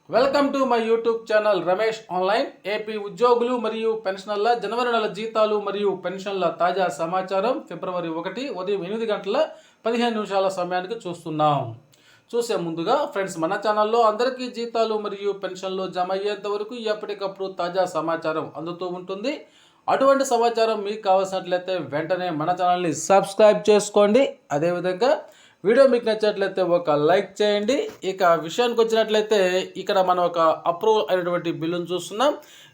Welcome to my YouTube channel Ramesh online. AP ఉద్యోగులు మరియు పెన్షనర్ల జనవరి నెల జీతాలు మరియు పెన్షన్ల తాజా సమాచారం ఫిబ్రవరి 1 ఉదయం 8 గంటల 15 నిమిషాల సమయానికి చూస్తున్నాం. చూసే ముందుగా ఫ్రెండ్స్, మన ఛానల్లో అందరికీ జీతాలు మరియు పెన్షన్లు జమ అయ్యేంత వరకు ఎప్పటికప్పుడు తాజా సమాచారం అందుతూ ఉంటుంది. అటువంటి సమాచారం మీకు కావాల్సినట్లయితే వెంటనే మన ఛానల్ని సబ్స్క్రైబ్ చేసుకోండి. అదేవిధంగా వీడియో మీకు నచ్చినట్లయితే ఒక లైక్ చేయండి. ఇక విషయానికి వచ్చినట్లయితే ఇక్కడ మనం ఒక అప్రూవల్ అయినటువంటి బిల్లును చూస్తున్నాం.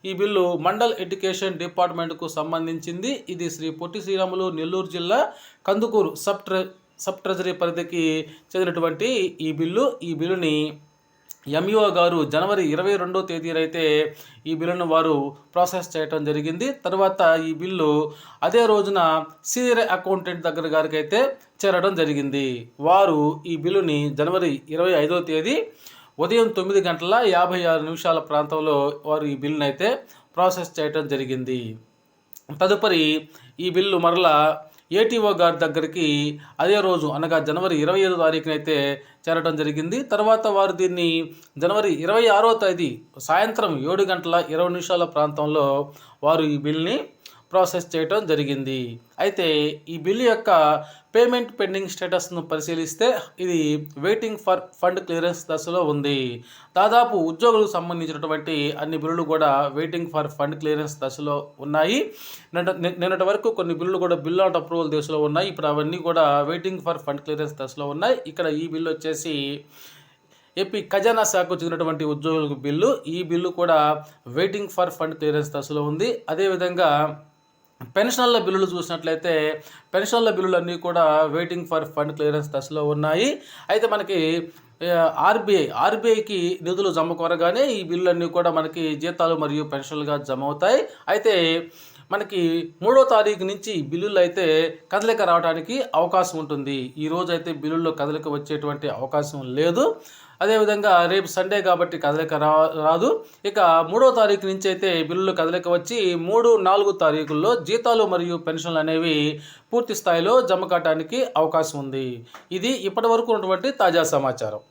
ఈ బిల్లు మండల్ ఎడ్యుకేషన్ డిపార్ట్మెంట్కు సంబంధించింది. ఇది శ్రీ పొట్టి శ్రీరాములు నెల్లూరు జిల్లా కందుకూరు సబ్ ట్రెజరీ పరిధికి చెందినటువంటి ఈ బిల్లుని ఎంఈఓ గారు జనవరి 22వ తేదీన అయితే ఈ బిల్లును వారు ప్రాసెస్ చేయడం జరిగింది. తర్వాత ఈ బిల్లు అదే రోజున సీనియర్ అకౌంటెంట్ గారికి అయితే చేరడం జరిగింది. వారు ఈ బిల్లుని జనవరి 25వ తేదీ ఉదయం 9 గంటల 56 నిమిషాల ప్రాంతంలో వారు ఈ బిల్లును అయితే ప్రాసెస్ చేయడం జరిగింది. తదుపరి ఈ బిల్లు మరలా ఏటీఓ గారి దగ్గరికి అదే రోజు అనగా జనవరి 25వ తారీఖున అయితే చేరడం జరిగింది. తర్వాత వారు దీన్ని జనవరి 26వ తేదీ సాయంత్రం 7 గంటల 20 నిమిషాల ప్రాంతంలో వారు ఈ బిల్ని ప్రాసెస్ చేయడం జరిగింది. అయితే ఈ బిల్లు యొక్క పేమెంట్ పెండింగ్ స్టేటస్ను పరిశీలిస్తే ఇది వెయిటింగ్ ఫర్ ఫండ్ క్లియరెన్స్ దశలో ఉంది. దాదాపు ఉద్యోగులకు సంబంధించినటువంటి అన్ని బిల్లులు కూడా వెయిటింగ్ ఫర్ ఫండ్ క్లియరెన్స్ దశలో ఉన్నాయి. నిన్నటి వరకు కొన్ని బిల్లులు కూడా బిల్ నాట్ అప్రూవల్ దశలో ఉన్నాయి. ఇప్పుడు అవన్నీ కూడా వెయిటింగ్ ఫర్ ఫండ్ క్లియరెన్స్ దశలో ఉన్నాయి. ఇక్కడ ఈ బిల్లు వచ్చేసి ఏపీ ఖజానా శాఖకు చెందినటువంటి ఉద్యోగులకు బిల్లు. ఈ బిల్లు కూడా వెయిటింగ్ ఫర్ ఫండ్ క్లియరెన్స్ దశలో ఉంది. అదేవిధంగా పెన్షన్ల బిల్లులు చూసినట్లయితే పెన్షన్ల బిల్లులన్నీ కూడా వెయిటింగ్ ఫర్ ఫండ్ క్లియరెన్స్ దశలో ఉన్నాయి. అయితే మనకి ఆర్బీఐకి నిధులు జమ కోరగానే ఈ బిల్లులన్నీ కూడా మనకి జీతాలు మరియు పెన్షన్లుగా జమ అవుతాయి. అయితే మనకి 3వ తారీఖు నుంచి బిల్లులు అయితే కదలిక రావడానికి అవకాశం ఉంటుంది. ఈరోజు అయితే బిల్లుల్లో కదలిక వచ్చేటువంటి అవకాశం లేదు. అదేవిధంగా రేపు సండే కాబట్టి కదలిక రాదు. ఇక 3వ తారీఖు నుంచి అయితే బిల్లులు కదలిక వచ్చి 3, 4 తారీఖుల్లో జీతాలు మరియు పెన్షన్లు అనేవి పూర్తి స్థాయిలో జమ కావడానికి అవకాశం ఉంది. ఇది ఇప్పటి వరకు ఉన్నటువంటి తాజా సమాచారం.